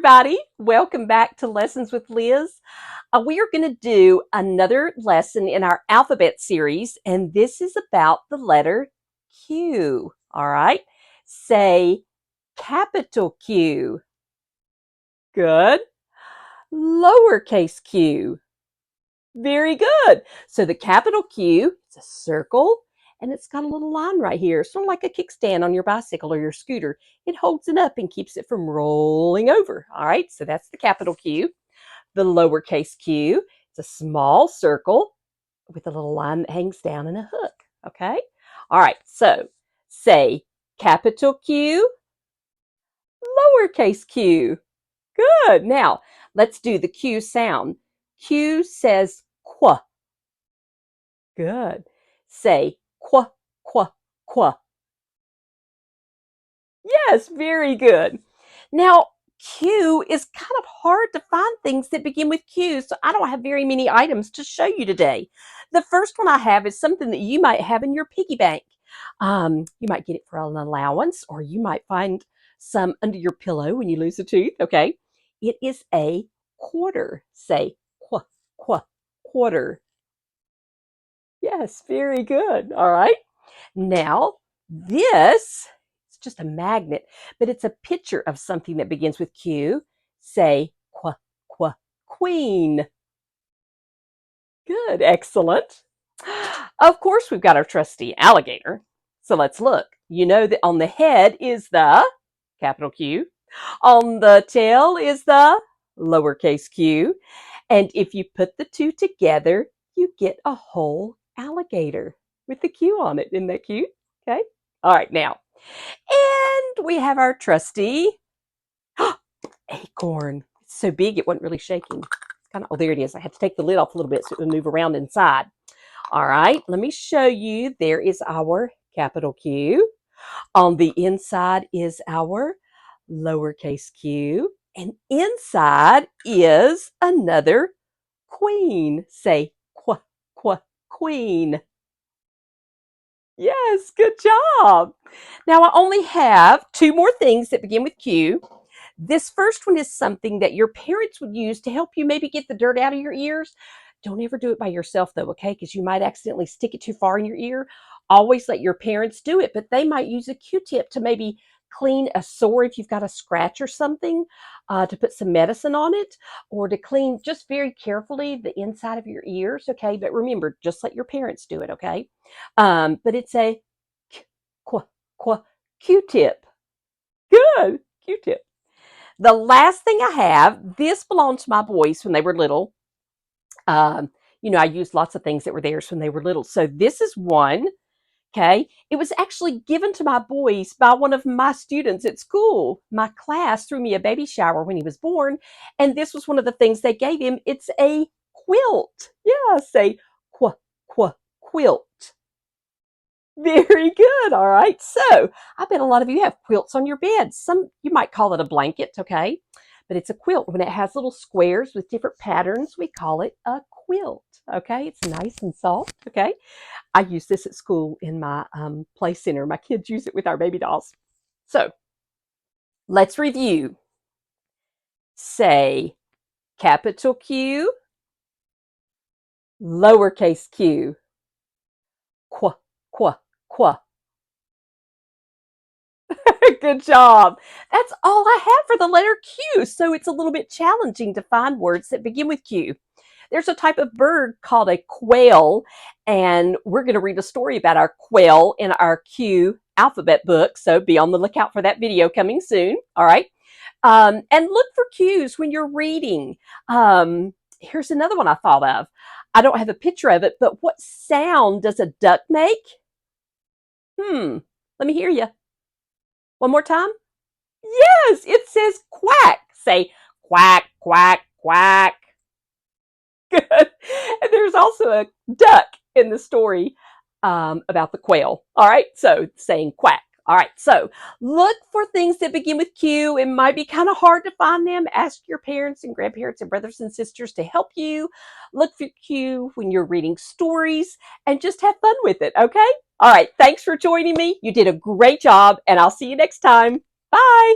everybody. Welcome back to Lessons with Liz. We are going to do another lesson in our alphabet series, and this is about the letter Q. All right. Say capital Q. Good. Lowercase q. Very good. So the capital Q is a circle, and it's got a little line right here, sort of like a kickstand on your bicycle or your scooter. It holds it up and keeps it from rolling over. All right, so that's the capital Q. The lowercase q, it's a small circle with a little line that hangs down and a hook. Okay? All right, so say capital Q, lowercase q. Good. Now, let's do the Q sound. Q says qu. Good. Say qu, qu, qu. Yes, very good. Now, Q is kind of hard to find things that begin with Q, so I don't have very many items to show you today. The first one I have is something that you might have in your piggy bank. You might get it for an allowance, or you might find some under your pillow when you lose a tooth, okay? It is a quarter. Say qu, qu, quarter. Yes, very good. All right. Now, this is just a magnet, but it's a picture of something that begins with Q. Say qu, qu, queen. Good, excellent. Of course, we've got our trusty alligator. So let's look. You know that on the head is the capital Q. On the tail is the lowercase q. And if you put the two together, you get a whole alligator with the Q on it. Isn't that cute? Okay. All right, now. And we have our trusty acorn. It's so big it wasn't really shaking. Oh, there it is. I had to take the lid off a little bit so it would move around inside. All right, let me show you. There is our capital Q. On the inside is our lowercase q. And inside is another queen. Say qu, qu, queen. Yes, good job. Now I only have two more things that begin with Q. This first one is something that your parents would use to help you maybe get the dirt out of your ears. Don't ever do it by yourself though, okay? Because you might accidentally stick it too far in your ear. Always let your parents do it, but they might use a Q-tip to maybe clean a sore if you've got a scratch or something, to put some medicine on it, or to clean just very carefully the inside of your ears, okay? But remember, just let your parents do it, okay? But it's a Q-tip. Good, Q-tip. The last thing I have, this belonged to my boys when they were little. I used lots of things that were theirs when they were little. So this is one, okay? It was actually given to my boys by one of my students at school. My class threw me a baby shower when he was born, and this was one of the things they gave him. It's a quilt. Yeah, say quilt. Very good. All right. So I bet a lot of you have quilts on your bed. Some, you might call it a blanket, okay? But it's a quilt. When it has little squares with different patterns, we call it a quilt, okay? It's nice and soft, okay? I use this at school in my play center. My kids use it with our baby dolls. So let's review. Say capital Q, lowercase q, qu, qu, qu. Good job. That's all I have for the letter Q. So it's a little bit challenging to find words that begin with Q. There's a type of bird called a quail, and we're going to read a story about our quail in our Q alphabet book. So be on the lookout for that video coming soon. All right. And look for cues when you're reading. Here's another one I thought of. I don't have a picture of it, but what sound does a duck make? Let me hear you. One more time. Yes, it says quack. Say quack, quack, quack. Good. And there's also a duck in the story about the quail. All right, so saying quack. All right, so look for things that begin with Q. It might be kind of hard to find them. Ask your parents and grandparents and brothers and sisters to help you. Look for Q when you're reading stories and just have fun with it, okay? All right, thanks for joining me. You did a great job, and I'll see you next time. Bye.